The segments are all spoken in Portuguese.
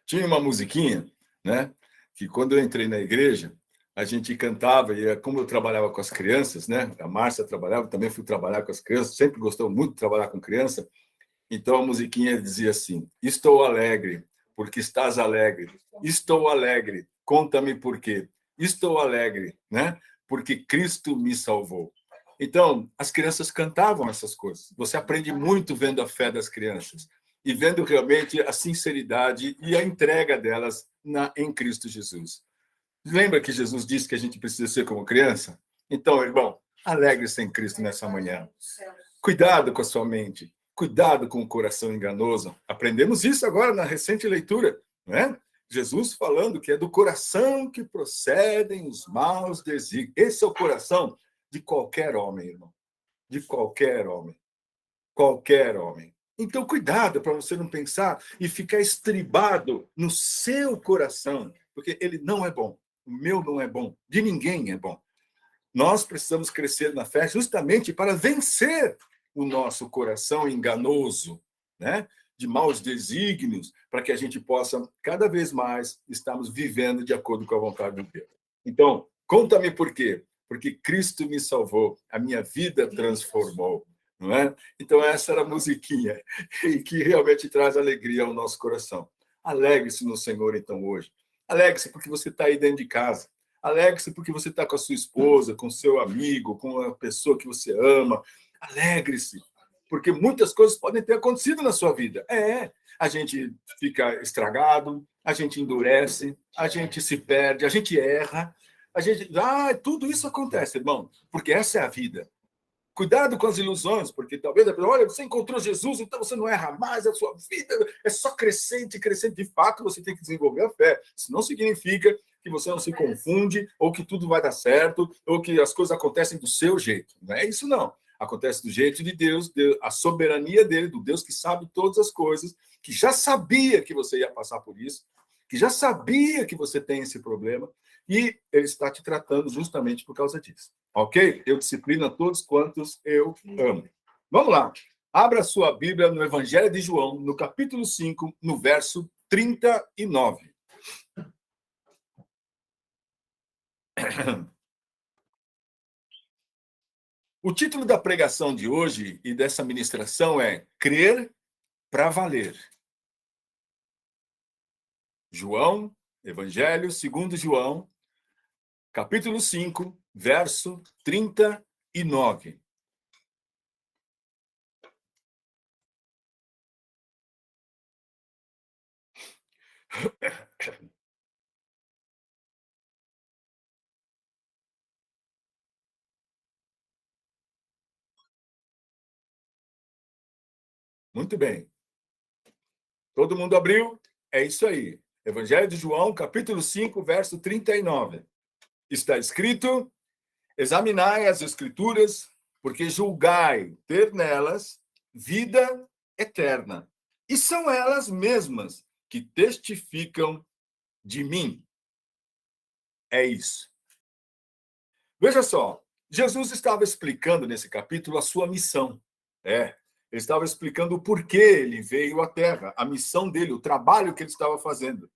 Tinha uma musiquinha, né? Que quando eu entrei na igreja, a gente cantava, e como eu trabalhava com as crianças, né? A Márcia trabalhava, também fui trabalhar com as crianças, sempre gostou muito de trabalhar com criança. Então a musiquinha dizia assim: estou alegre, porque estás alegre. Estou alegre, conta-me por quê. Estou alegre, né? Porque Cristo me salvou. Então, as crianças cantavam essas coisas. Você aprende muito vendo a fé das crianças e vendo realmente a sinceridade e a entrega delas em Cristo Jesus. Lembra que Jesus disse que a gente precisa ser como criança? Então, irmão, alegre-se em Cristo nessa manhã. Cuidado com a sua mente. Cuidado com o coração enganoso. Aprendemos isso agora na recente leitura, não é? Jesus falando que é do coração que procedem os maus desígnios. Esse é o coração de qualquer homem, irmão. De qualquer homem. Qualquer homem. Então, cuidado para você não pensar e ficar estribado no seu coração, porque ele não é bom. O meu não é bom. De ninguém é bom. Nós precisamos crescer na fé justamente para vencer o nosso coração enganoso, né? De maus desígnios, para que a gente possa, cada vez mais, estarmos vivendo de acordo com a vontade de Deus. Então, conta-me por quê. Porque Cristo me salvou, a minha vida transformou, não é? Então, essa era a musiquinha, e que realmente traz alegria ao nosso coração. Alegre-se no Senhor, então, hoje. Alegre-se porque você está aí dentro de casa. Alegre-se porque você está com a sua esposa, com o seu amigo, com a pessoa que você ama. Alegre-se, porque muitas coisas podem ter acontecido na sua vida. A gente fica estragado, a gente endurece, a gente se perde, a gente erra, tudo isso acontece, irmão, porque essa é a vida. Cuidado com as ilusões, porque talvez a pessoa, olha, você encontrou Jesus, então você não erra mais, a sua vida é só crescente, crescente. De fato, você tem que desenvolver a fé. Isso não significa que você não se confunde, ou que tudo vai dar certo, ou que as coisas acontecem do seu jeito. Não é isso, não. Acontece do jeito de Deus, a soberania dele, do Deus que sabe todas as coisas, que já sabia que você ia passar por isso, que já sabia que você tem esse problema, e ele está te tratando justamente por causa disso. Ok? Eu disciplino a todos quantos eu amo. Vamos lá. Abra sua Bíblia no Evangelho de João, no capítulo 5, no verso 39. O título da pregação de hoje e dessa ministração é Crer para Valer. João, Evangelho segundo João, capítulo 5, verso 39. Muito bem. Todo mundo abriu? É isso aí. Evangelho de João, capítulo 5, verso 39. Está escrito: examinai as Escrituras, porque julgai ter nelas vida eterna. E são elas mesmas que testificam de mim. É isso. Veja só, Jesus estava explicando nesse capítulo a sua missão. Ele estava explicando o porquê ele veio à Terra, a missão dele, o trabalho que ele estava fazendo.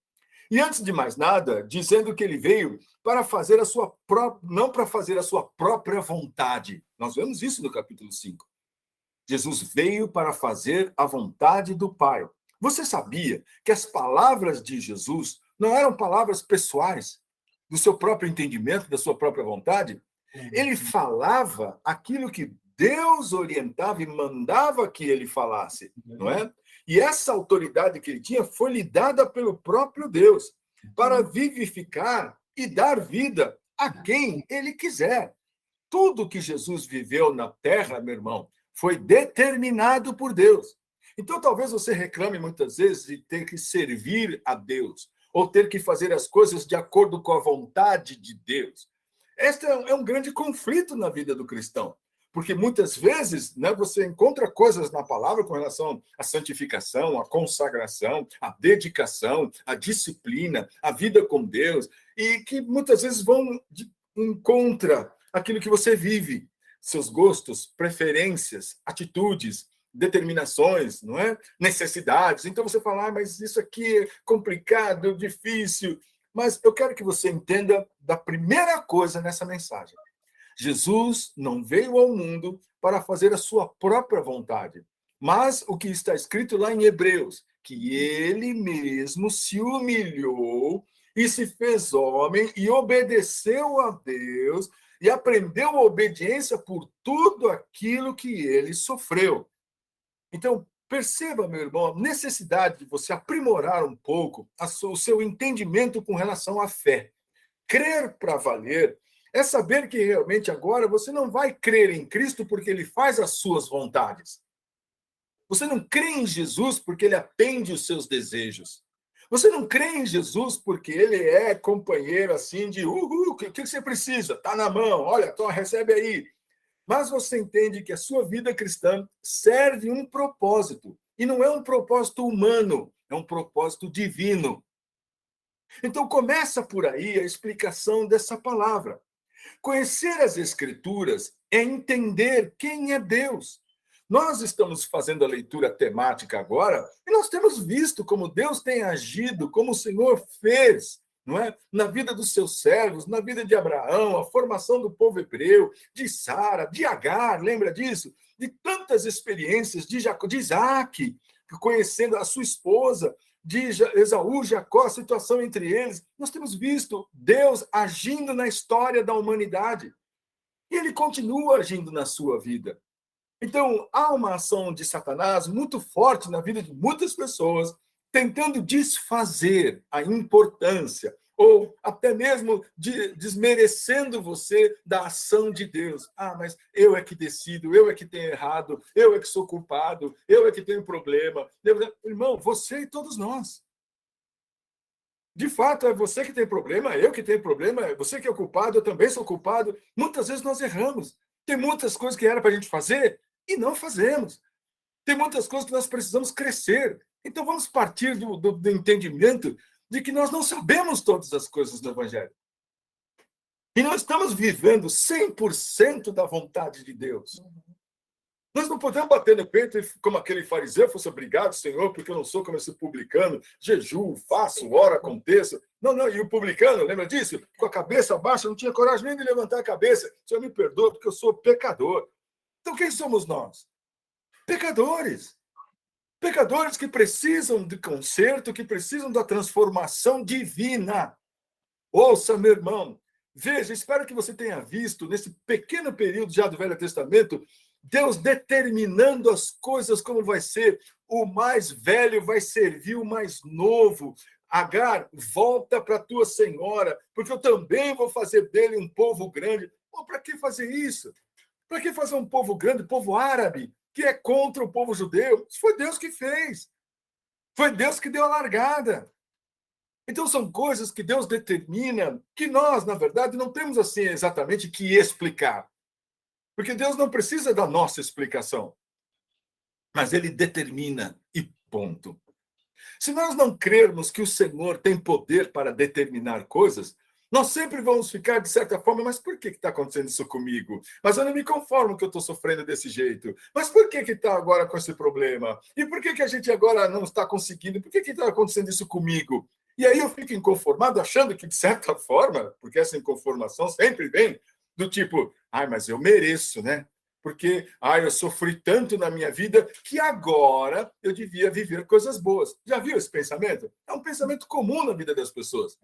E antes de mais nada, dizendo que ele veio para fazer a sua própria, não para fazer a sua própria vontade. Nós vemos isso no capítulo 5. Jesus veio para fazer a vontade do Pai. Você sabia que as palavras de Jesus não eram palavras pessoais, do seu próprio entendimento, da sua própria vontade? Ele falava aquilo que Deus orientava e mandava que ele falasse, não é? E essa autoridade que ele tinha foi lhe dada pelo próprio Deus para vivificar e dar vida a quem ele quiser. Tudo que Jesus viveu na terra, meu irmão, foi determinado por Deus. Então, talvez você reclame muitas vezes de ter que servir a Deus, ou ter que fazer as coisas de acordo com a vontade de Deus. Este é um grande conflito na vida do cristão, porque muitas vezes, né, você encontra coisas na palavra com relação à santificação, à consagração, à dedicação, à disciplina, à vida com Deus, e que muitas vezes vão contra aquilo que você vive, seus gostos, preferências, atitudes, determinações, não é? Necessidades. Então você fala, mas isso aqui é complicado, difícil. Mas eu quero que você entenda da primeira coisa nessa mensagem. Jesus não veio ao mundo para fazer a sua própria vontade, mas o que está escrito lá em Hebreus, que ele mesmo se humilhou e se fez homem e obedeceu a Deus e aprendeu a obediência por tudo aquilo que ele sofreu. Então, perceba, meu irmão, a necessidade de você aprimorar um pouco o seu entendimento com relação à fé. Crer para valer é saber que realmente agora você não vai crer em Cristo porque ele faz as suas vontades. Você não crê em Jesus porque ele atende os seus desejos. Você não crê em Jesus porque ele é companheiro assim de o que você precisa? Tá na mão, olha, recebe aí. Mas você entende que a sua vida cristã serve um propósito. E não é um propósito humano, é um propósito divino. Então começa por aí a explicação dessa palavra. Conhecer as Escrituras é entender quem é Deus. Nós estamos fazendo a leitura temática agora e nós temos visto como Deus tem agido, como o Senhor fez, não é? Na vida dos seus servos, na vida de Abraão, a formação do povo hebreu, de Sara, de Agar, lembra disso? De tantas experiências de Jacó, de Isaac, conhecendo a sua esposa, de Esaú, Jacó, a situação entre eles. Nós temos visto Deus agindo na história da humanidade. E ele continua agindo na sua vida. Então, há uma ação de Satanás muito forte na vida de muitas pessoas, tentando desfazer a importância, ou até mesmo desmerecendo você da ação de Deus. Ah, mas eu é que decido, eu é que tenho errado, eu é que sou culpado, eu é que tenho problema. Irmão, você e todos nós. De fato, é você que tem problema, eu que tenho problema, é você que é o culpado, eu também sou culpado. Muitas vezes nós erramos. Tem muitas coisas que era para a gente fazer e não fazemos. Tem muitas coisas que nós precisamos crescer. Então vamos partir do entendimento de que nós não sabemos todas as coisas do Evangelho. E não estamos vivendo 100% da vontade de Deus. Nós não podemos bater no peito como aquele fariseu fosse obrigado, Senhor, porque eu não sou como esse publicano, jejuo, faço, oro, aconteça. Não, e o publicano, lembra disso? Com a cabeça baixa, não tinha coragem nem de levantar a cabeça. Senhor, me perdoa, porque eu sou pecador. Então quem somos nós? Pecadores. Pecadores que precisam de conserto, que precisam da transformação divina. Ouça, meu irmão, veja, espero que você tenha visto, nesse pequeno período já do Velho Testamento, Deus determinando as coisas como vai ser. O mais velho vai servir o mais novo. Agar, volta para a tua senhora, porque eu também vou fazer dele um povo grande. Para que fazer isso? Para que fazer um povo grande, povo árabe, que é contra o povo judeu? Isso foi Deus que fez. Foi Deus que deu a largada. Então, são coisas que Deus determina que nós, na verdade, não temos assim exatamente que explicar. Porque Deus não precisa da nossa explicação. Mas ele determina e ponto. Se nós não crermos que o Senhor tem poder para determinar coisas, nós sempre vamos ficar, de certa forma, mas por que está acontecendo isso comigo? Mas eu não me conformo que eu estou sofrendo desse jeito. Mas por que está agora com esse problema? E por que a gente agora não está conseguindo? Por que está acontecendo isso comigo? E aí eu fico inconformado, achando que, de certa forma, porque essa inconformação sempre vem do tipo, mas eu mereço, né? Porque eu sofri tanto na minha vida que agora eu devia viver coisas boas. Já viu esse pensamento? É um pensamento comum na vida das pessoas.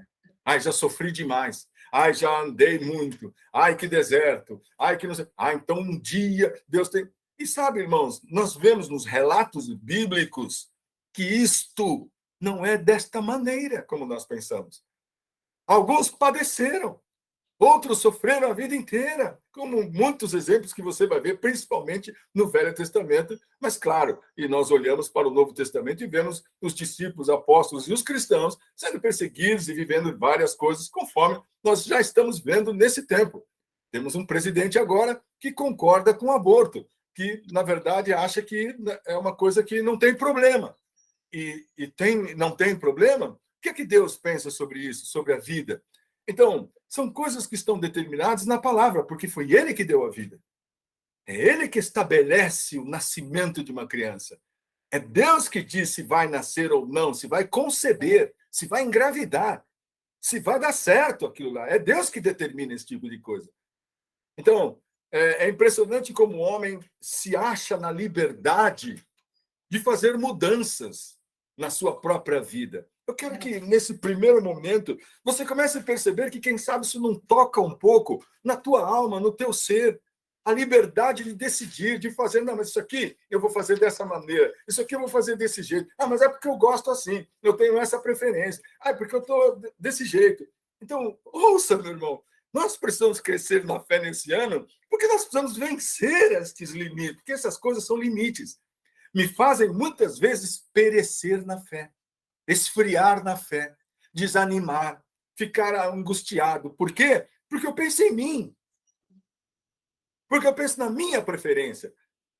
Já sofri demais. Já andei muito. Que deserto. Que não sei. Então um dia Deus tem... E sabe, irmãos, nós vemos nos relatos bíblicos que isto não é desta maneira como nós pensamos. Alguns padeceram. Outros sofreram a vida inteira, como muitos exemplos que você vai ver, principalmente no Velho Testamento. Mas, claro, e nós olhamos para o Novo Testamento e vemos os discípulos, apóstolos e os cristãos sendo perseguidos e vivendo várias coisas, conforme nós já estamos vendo nesse tempo. Temos um presidente agora que concorda com o aborto, que, na verdade, acha que é uma coisa que não tem problema. E não tem problema? O que é que Deus pensa sobre isso, sobre a vida? Então, são coisas que estão determinadas na palavra, porque foi ele que deu a vida. É ele que estabelece o nascimento de uma criança. É Deus que diz se vai nascer ou não, se vai conceber, se vai engravidar, se vai dar certo aquilo lá. É Deus que determina esse tipo de coisa. Então, é impressionante como o homem se acha na liberdade de fazer mudanças na sua própria vida. Eu quero que, nesse primeiro momento, você comece a perceber que, quem sabe, isso não toca um pouco na tua alma, no teu ser. A liberdade de decidir, de fazer, não, mas isso aqui eu vou fazer dessa maneira, isso aqui eu vou fazer desse jeito. Ah, mas é porque eu gosto assim, eu tenho essa preferência. Ah, é porque eu estou desse jeito. Então, ouça, meu irmão, nós precisamos crescer na fé nesse ano, porque nós precisamos vencer estes limites, porque essas coisas são limites. Me fazem, muitas vezes, perecer na fé, esfriar na fé, desanimar, ficar angustiado. Por quê? Porque eu penso em mim. Porque eu penso na minha preferência.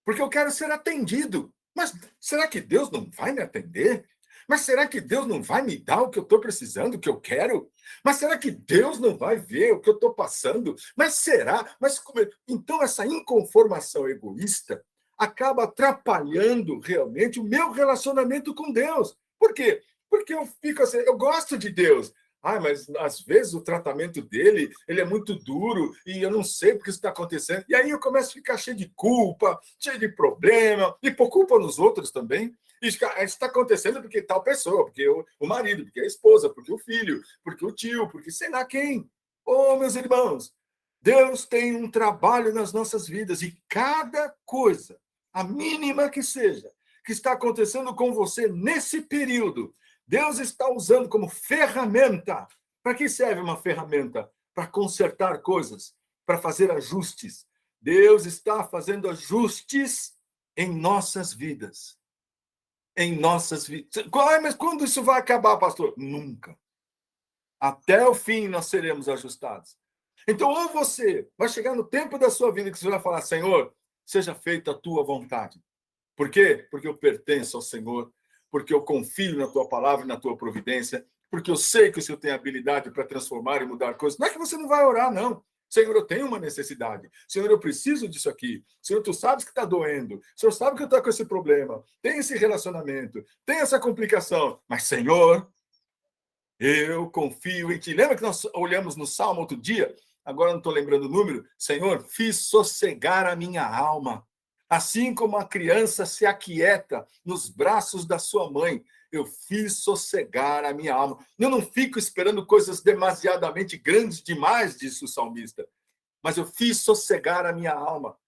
Porque eu quero ser atendido. Mas será que Deus não vai me atender? Mas será que Deus não vai me dar o que eu estou precisando, o que eu quero? Mas será que Deus não vai ver o que eu estou passando? Mas será? Mas como... Então, essa inconformação egoísta acaba atrapalhando realmente o meu relacionamento com Deus. Por quê? Porque eu fico assim, eu gosto de Deus. Ah, mas às vezes o tratamento dele, ele é muito duro e eu não sei porque isso está acontecendo. E aí eu começo a ficar cheio de culpa, cheio de problema, e por culpa nos outros também. Isso está acontecendo porque tal pessoa, porque o marido, porque a esposa, porque o filho, porque o tio, porque sei lá quem. Oh, meus irmãos, Deus tem um trabalho nas nossas vidas e cada coisa, a mínima que seja, que está acontecendo com você nesse período, Deus está usando como ferramenta. Para que serve uma ferramenta? Para consertar coisas, para fazer ajustes. Deus está fazendo ajustes em nossas vidas. Em nossas vidas. Mas quando isso vai acabar, pastor? Nunca. Até o fim nós seremos ajustados. Então, ou você vai chegar no tempo da sua vida que você vai falar, Senhor, seja feita a tua vontade. Por quê? Porque eu pertenço ao Senhor, porque eu confio na tua palavra e na tua providência, porque eu sei que o Senhor tem habilidade para transformar e mudar coisas. Não é que você não vai orar, não. Senhor, eu tenho uma necessidade. Senhor, eu preciso disso aqui. Senhor, tu sabes que está doendo. Senhor, sabe que eu estou com esse problema. Tem esse relacionamento. Tem essa complicação. Mas, Senhor, eu confio em ti. Lembra que nós olhamos no Salmo outro dia? Agora não estou lembrando o número. Senhor, fiz sossegar a minha alma. Assim como a criança se aquieta nos braços da sua mãe, eu fiz sossegar a minha alma. Eu não fico esperando coisas demasiadamente grandes demais, disse o salmista, mas eu fiz sossegar a minha alma.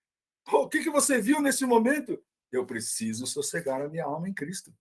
O que você viu nesse momento? Eu preciso sossegar a minha alma em Cristo.